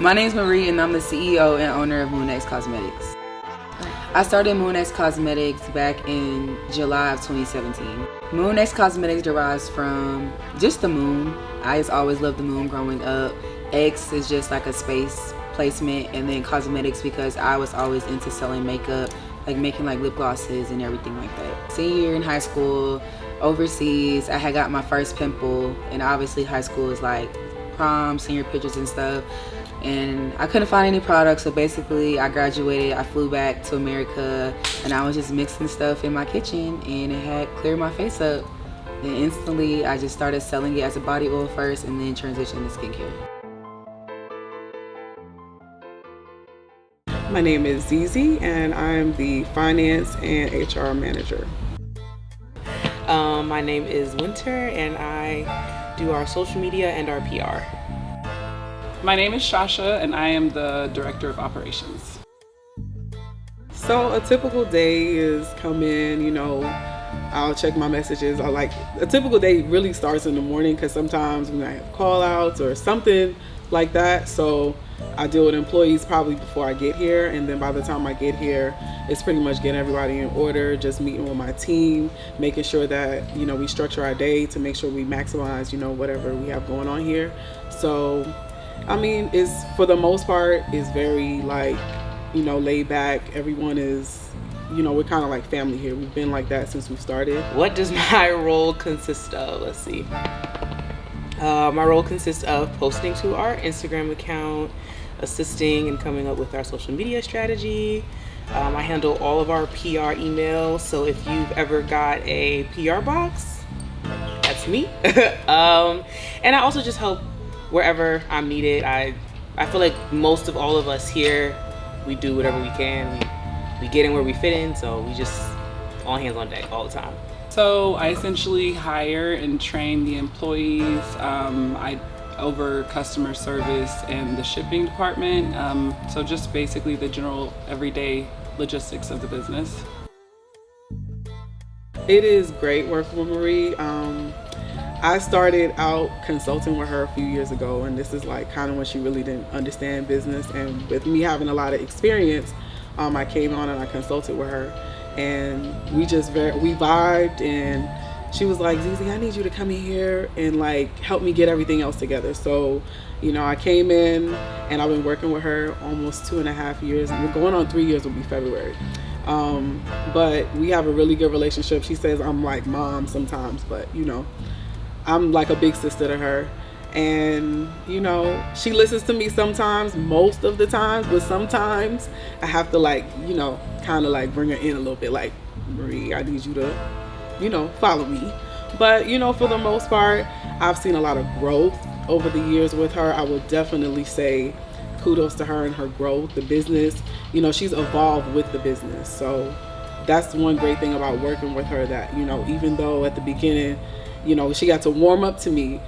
My name is Marie and I'm the CEO and owner of MoonXCosmetics. I started MoonXCosmetics back in July of 2017. MoonXCosmetics derives from just the moon. I just always loved the moon growing up. X is just like a space placement, and then cosmetics because I was always into selling makeup, like making like lip glosses and everything like that. Senior year in high school, overseas, I had got my first pimple, and obviously high school is like prom, senior pictures and stuff. And I couldn't find any products, so basically I graduated, I flew back to America, and I was just mixing stuff in my kitchen, and it had cleared my face up. Then instantly I just started selling it as a body oil first, and then transitioned to skincare. My name is Zizi, and I'm the finance and HR manager. My name is Winter, and I do our social media and our PR. My name is Shasha, and I am the Director of Operations. So a typical day is come in, I'll check my messages. A typical day really starts in the morning because sometimes we might have call outs or something like that. So I deal with employees probably before I get here, and then by the time I get here, it's pretty much getting everybody in order, just meeting with my team, making sure that, we structure our day to make sure we maximize, whatever we have going on here. So it's, for the most part, it's very laid back. Everyone is, we're kind of like family here. We've been like that since we started. What does my role consist of? Let's see. My role consists of posting to our Instagram account, assisting and coming up with our social media strategy. I handle all of our PR emails. So if you've ever got a PR box, that's me. And I also just help wherever I'm needed. I feel like most of all of us here, we do whatever we can. We get in where we fit in, so we just all hands on deck all the time. So I essentially hire and train the employees. I over customer service and the shipping department. So just basically the general everyday logistics of the business. It is great working with Marie. I started out consulting with her a few years ago, and this is kind of when she really didn't understand business. And with me having a lot of experience, I came on and I consulted with her, and we vibed. And she was like, "Zizi, I need you to come in here and help me get everything else together." So, I came in and I've been working with her almost 2.5 years. We're going on 3 years, will be February. But we have a really good relationship. She says I'm like mom sometimes, but I'm like a big sister to her. And she listens to me sometimes, most of the times, but sometimes I have to kind of bring her in a little bit, like, Marie, I need you to follow me. But for the most part, I've seen a lot of growth over the years with her. I would definitely say kudos to her and her growth. The business, she's evolved with the business. So that's one great thing about working with her, that even though at the beginning she got to warm up to me,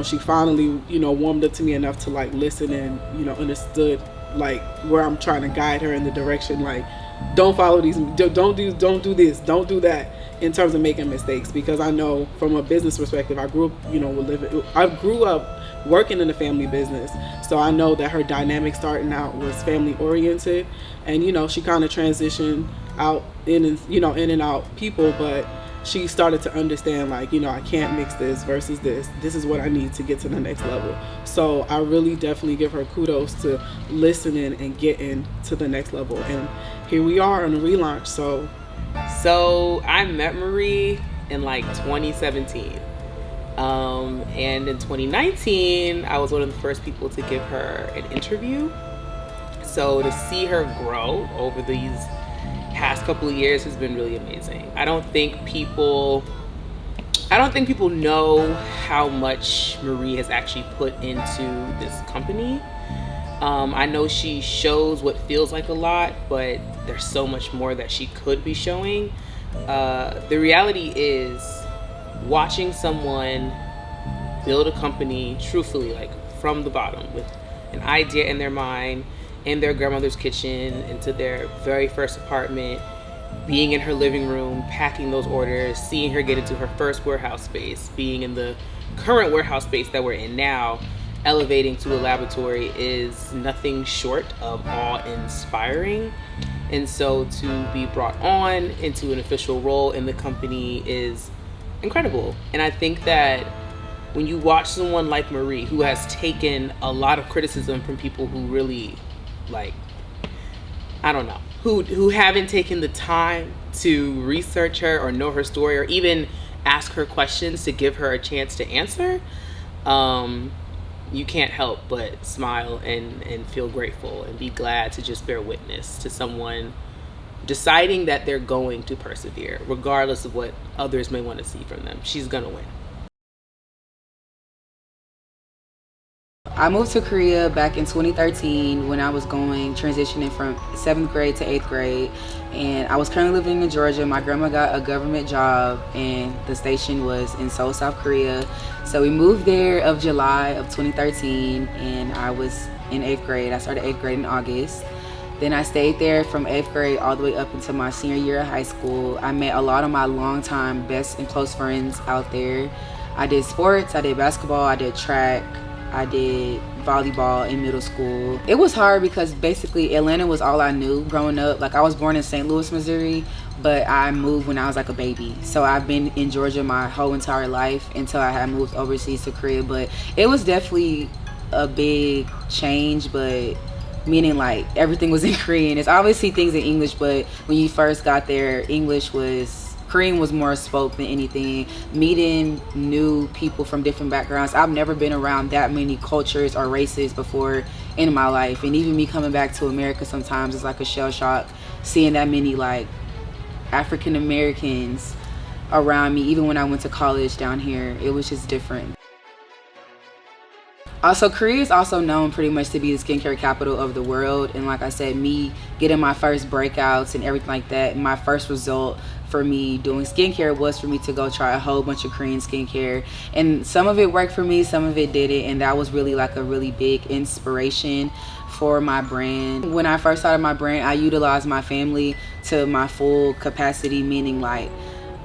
she finally warmed up to me enough to listen and understood where I'm trying to guide her in the direction, don't follow these, don't do this, don't do that, in terms of making mistakes. Because I know from a business perspective, I grew up working in the family business, so I know that her dynamic starting out was family oriented, and she kind of transitioned out in and out people, but she started to understand I can't mix this versus this is what I need to get to the next level. So I really definitely give her kudos to listening and getting to the next level, and here we are on a relaunch. So I met Marie in 2017, and in 2019 I was one of the first people to give her an interview. So to see her grow over these past couple of years has been really amazing. I don't think people know how much Marie has actually put into this company. I know she shows what feels like a lot, but there's so much more that she could be showing. The reality is, watching someone build a company truthfully, from the bottom, with an idea in their mind, in their grandmother's kitchen, into their very first apartment, being in her living room, packing those orders, seeing her get into her first warehouse space, being in the current warehouse space that we're in now, elevating to a laboratory is nothing short of awe-inspiring. And so to be brought on into an official role in the company is incredible. And I think that when you watch someone like Marie, who has taken a lot of criticism from people who really, like, I don't know, who haven't taken the time to research her or know her story or even ask her questions to give her a chance to answer, you can't help but smile and feel grateful and be glad to just bear witness to someone deciding that they're going to persevere regardless of what others may want to see from them. She's gonna win. I moved to Korea back in 2013 when I was transitioning from 7th grade to 8th grade, and I was currently living in Georgia. My grandma got a government job and the station was in Seoul, South Korea. So we moved there of July of 2013, and I was in 8th grade. I started 8th grade in August. Then I stayed there from 8th grade all the way up until my senior year of high school. I met a lot of my longtime best and close friends out there. I did sports, I did basketball, I did track, I did volleyball in middle school. It was hard because basically Atlanta was all I knew growing up. Like, I was born in St. Louis, Missouri, but I moved when I was like a baby. So I've been in Georgia my whole entire life until I had moved overseas to Korea. But it was definitely a big change, but meaning like everything was in Korean. It's obviously things in English, but when you first got there, Korean was more spoke than anything. Meeting new people from different backgrounds. I've never been around that many cultures or races before in my life. And even me coming back to America sometimes it's like a shell shock seeing that many like African Americans around me. Even when I went to college down here, it was just different. Also, Korea is also known pretty much to be the skincare capital of the world. And like I said, me getting my first breakouts and everything like that, my first result for me doing skincare was for me to go try a whole bunch of Korean skincare. And some of it worked for me, some of it didn't. And that was really like a really big inspiration for my brand. When I first started my brand, I utilized my family to my full capacity, meaning like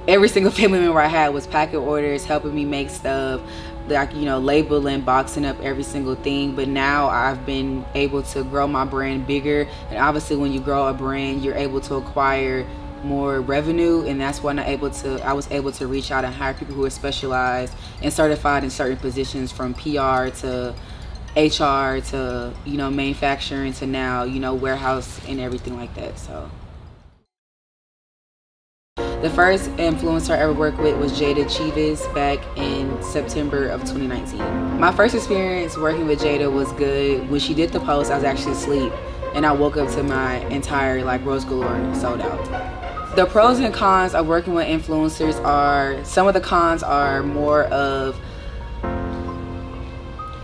every single family member I had was packing orders, helping me make stuff, like, you know, labeling, boxing up every single thing. But now I've been able to grow my brand bigger, and obviously when you grow a brand, you're able to acquire more revenue, and that's when I was able to reach out and hire people who are specialized and certified in certain positions, from PR to HR to, you know, manufacturing to now, you know, warehouse and everything like that. So the first influencer I ever worked with was Jada Chivas back in September of 2019. My first experience working with Jada was good. When she did the post, I was actually asleep, and I woke up to my entire like Rose Galore sold out. The pros and cons of working with influencers are, some of the cons are more of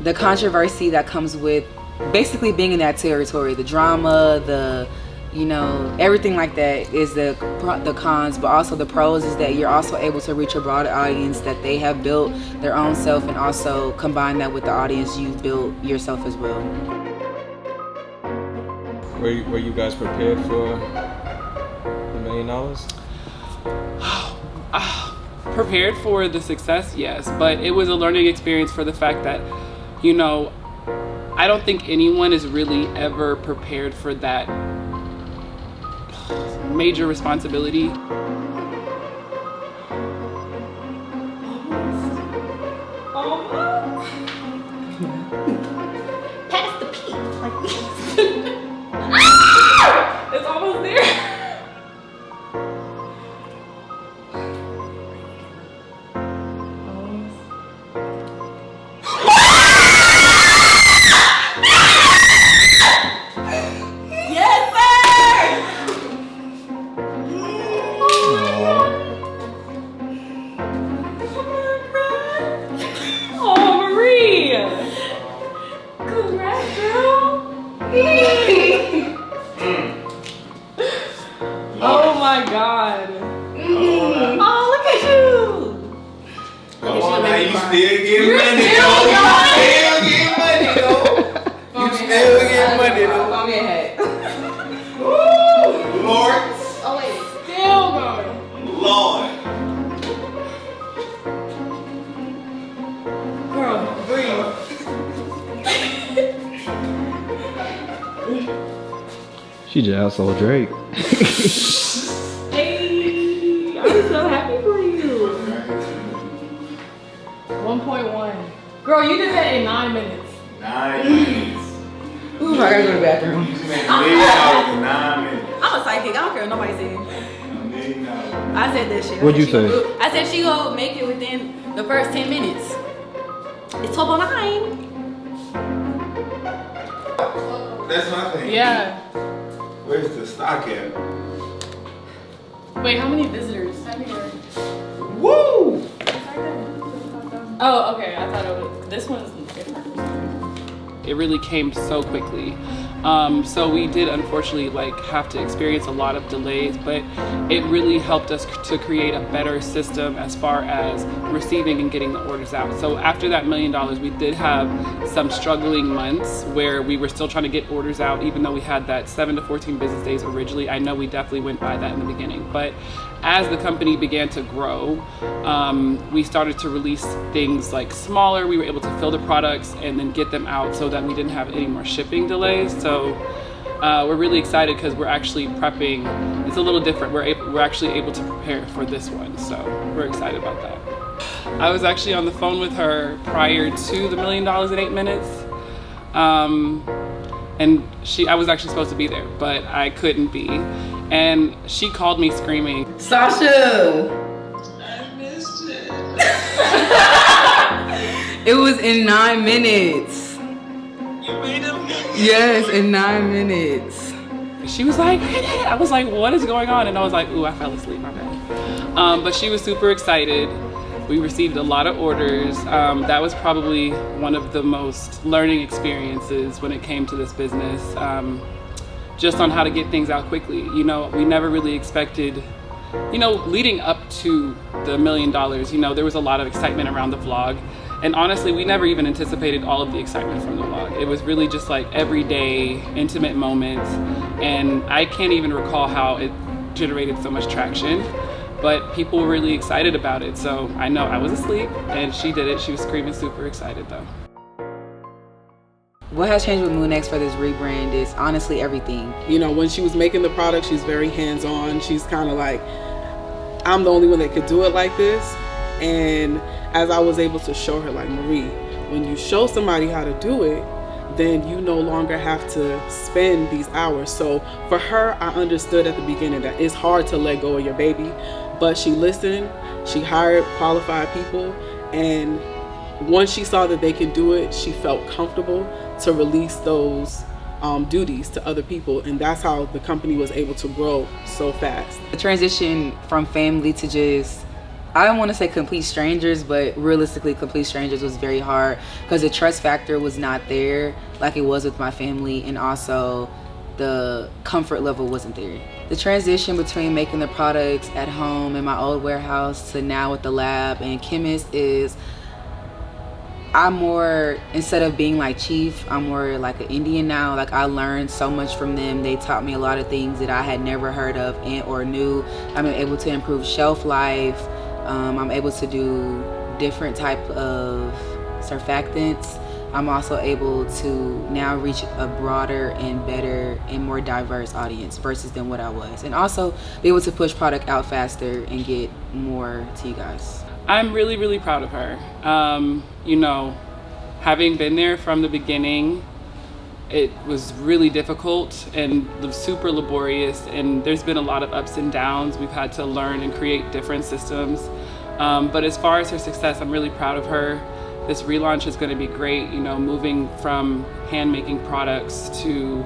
the controversy that comes with basically being in that territory, the drama, the, you know, everything like that is the cons. But also the pros is that you're also able to reach a broader audience that they have built their own self, and also combine that with the audience you built yourself as well. Were you guys prepared for $1 million? Prepared for the success, yes, but it was a learning experience for the fact that, you know, I don't think anyone is really ever prepared for that major responsibility. Pass the peak like this. It's almost there. Oh my God. Oh, look at you. Oh, now you still getting money, though. You still getting money, though. Call me a hat. Woo! Lord. Oh, wait. Still going. Lord. Girl, breathe. She just outsold Drake. Hey, I'm so happy for you. 1.1. Girl, you did that in 9 minutes. 9 minutes. Ooh, I gotta go to the bathroom. You made $1 million in 9 minutes. I'm a psychic. I don't care what nobody says. $1 million. I said that shit. What'd you She gonna say? do it. I said she gonna make it within the first 10 minutes. It's 12:09. That's my thing. Yeah. Where's the stock at? Wait, how many visitors? Woo! Oh, okay. I thought it was. This one's different. It really came so quickly. So we did unfortunately have to experience a lot of delays, but it really helped us to create a better system as far as receiving and getting the orders out. So after that $1 million, we did have some struggling months where we were still trying to get orders out, even though we had that 7 to 14 business days originally. I know we definitely went by that in the beginning, but as the company began to grow, we started to release things smaller. We were able to fill the products and then get them out so that we didn't have any more shipping delays. So we're really excited because we're actually prepping. It's a little different. We're actually able to prepare for this one. So we're excited about that. I was actually on the phone with her prior to the $1 million in 8 minutes. And I was actually supposed to be there, but I couldn't be. And she called me screaming, Sasha! I missed it. It was in 9 minutes. You made $1 million. Yes, in 9 minutes. She was like, I was like, what is going on? And I was like, ooh, I fell asleep, my bad. But she was super excited. We received a lot of orders. That was probably one of the most learning experiences when it came to this business, just on how to get things out quickly. You know, we never really expected, leading up to the $1 million, there was a lot of excitement around the vlog. And honestly, we never even anticipated all of the excitement from the vlog. It was really just everyday, intimate moments. And I can't even recall how it generated so much traction. But people were really excited about it. So I know I was asleep and she did it. She was screaming super excited though. What has changed with Moonex for this rebrand is honestly everything. When she was making the product, she's very hands-on. She's kind of like, I'm the only one that could do it like this. And as I was able to show her, Marie, when you show somebody how to do it, then you no longer have to spend these hours. So for her, I understood at the beginning that it's hard to let go of your baby, but she listened, she hired qualified people, and once she saw that they could do it, she felt comfortable to release those duties to other people, and that's how the company was able to grow so fast. The transition from family to just, I don't want to say complete strangers, but realistically complete strangers was very hard because the trust factor was not there like it was with my family, and also the comfort level wasn't there. The transition between making the products at home in my old warehouse to now with the lab and chemist is, I'm more, instead of being like chief, I'm more like an Indian now. I learned so much from them. They taught me a lot of things that I had never heard of or knew. I'm able to improve shelf life. I'm able to do different type of surfactants. I'm also able to now reach a broader and better and more diverse audience versus than what I was. And also be able to push product out faster and get more to you guys. I'm really, really proud of her. Having been there from the beginning, it was really difficult and super laborious, and there's been a lot of ups and downs. We've had to learn and create different systems. But as far as her success, I'm really proud of her. This relaunch is going to be great, moving from hand-making products to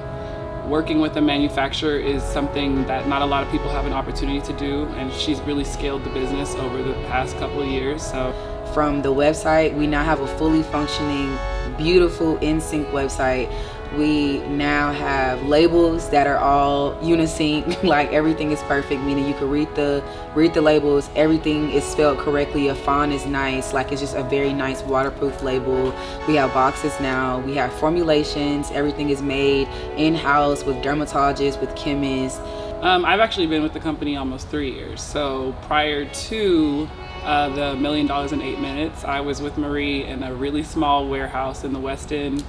working with a manufacturer is something that not a lot of people have an opportunity to do, and she's really scaled the business over the past couple of years. So from the website, we now have a fully functioning, beautiful in-sync website. We now have labels that are all unisync, everything is perfect, meaning you can read the labels, everything is spelled correctly, a font is nice, it's just a very nice waterproof label. We have boxes now, we have formulations, everything is made in-house with dermatologists, with chemists. I've actually been with the company almost 3 years. So prior to the $1 million in 8 minutes, I was with Marie in a really small warehouse in the West End.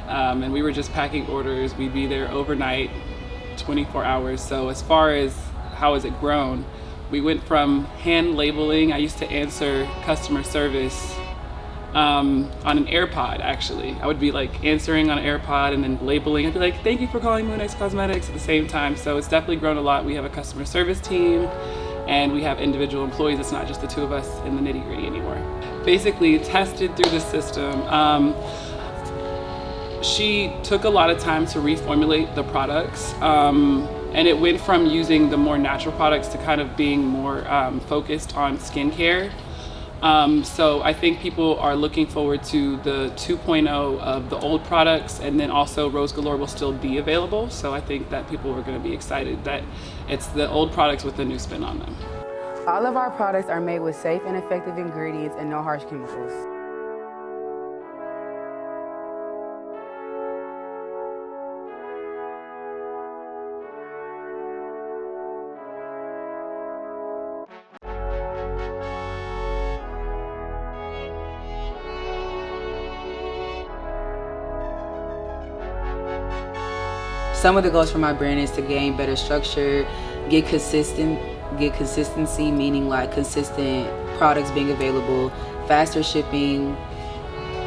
And we were just packing orders. We'd be there overnight, 24 hours. So as far as how has it grown, we went from hand labeling. I used to answer customer service on an AirPod, actually. I would be like answering on an AirPod and then labeling. I'd be like, thank you for calling MoonXCosmetics at the same time. So it's definitely grown a lot. We have a customer service team and we have individual employees. It's not just the two of us in the nitty gritty anymore. Basically tested through the system. She took a lot of time to reformulate the products. And it went from using the more natural products to kind of being more focused on skincare. So I think people are looking forward to the 2.0 of the old products, and then also Rose Galore will still be available. So I think that people are going to be excited that it's the old products with a new spin on them. All of our products are made with safe and effective ingredients and no harsh chemicals. Some of the goals for my brand is to gain better structure, get consistency, meaning like consistent products being available, faster shipping.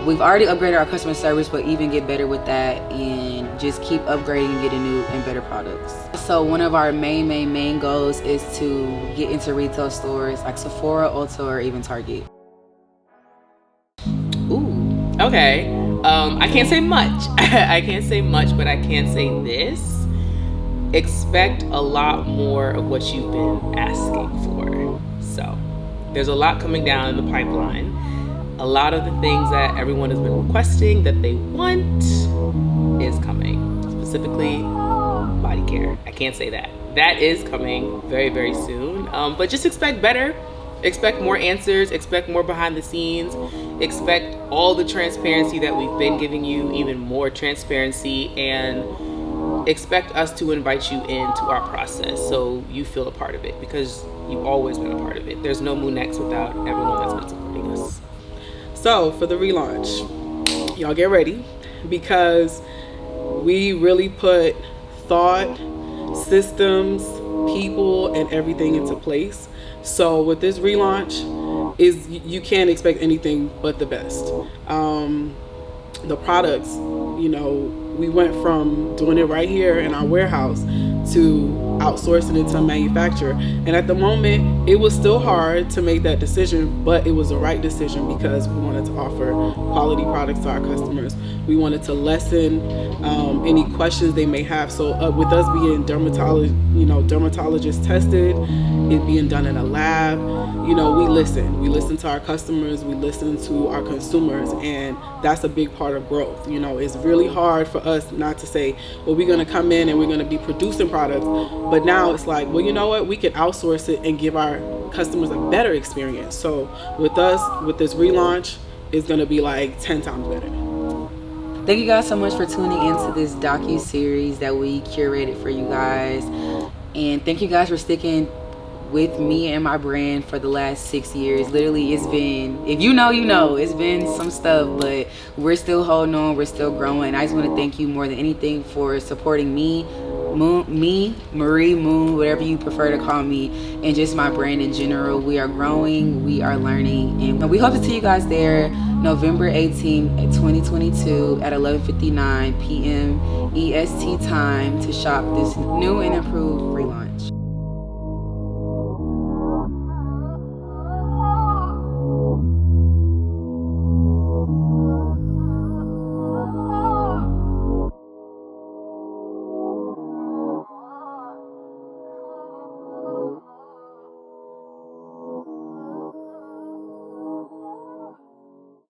We've already upgraded our customer service, but even get better with that and just keep upgrading and getting new and better products. So one of our main goals is to get into retail stores like Sephora, Ulta, or even Target. Ooh, okay. I can't say much. I can't say much, but I can say this. Expect a lot more of what you've been asking for. So there's a lot coming down in the pipeline. A lot of the things that everyone has been requesting that they want is coming. Specifically, body care. I can't say that. That is coming very, very soon. But just expect better. Expect more answers, expect more behind the scenes, expect all the transparency that we've been giving you, even more transparency, and expect us to invite you into our process so you feel a part of it, because you've always been a part of it. There's no Moonex without everyone that's been supporting us. So for the relaunch, y'all get ready, because we really put thought, systems, people, and everything into place. So with this relaunch, you can't expect anything but the best. The products, you know, we went from doing it right here in our warehouse to outsourcing it to a manufacturer. And at the moment, it was still hard to make that decision, but it was the right decision because we wanted to offer quality products to our customers. We wanted to lessen any questions they may have. So with us being dermatologist tested, it being done in a lab, you know, we listen to our customers, we listen to our consumers, and that's a big part of growth. You know, it's really hard for us not to say, well, we're going to come in and we're going to be producing products, but now it's like, well, you know what, we can outsource it and give our customers a better experience. So with us, with this relaunch, it's going to be like 10 times better. Thank you guys so much for tuning into this docu-series that we curated for you guys. And thank you guys for sticking with me and my brand for the last 6 years. Literally, it's been, if you know, you know, it's been some stuff, but we're still holding on, we're still growing. I just want to thank you more than anything for supporting me, Marie, Moon, whatever you prefer to call me, and just my brand in general. We are growing, we are learning, and we hope to see you guys there November 18th, 2022 at 11:59 p.m. EST time to shop this new and improved relaunch.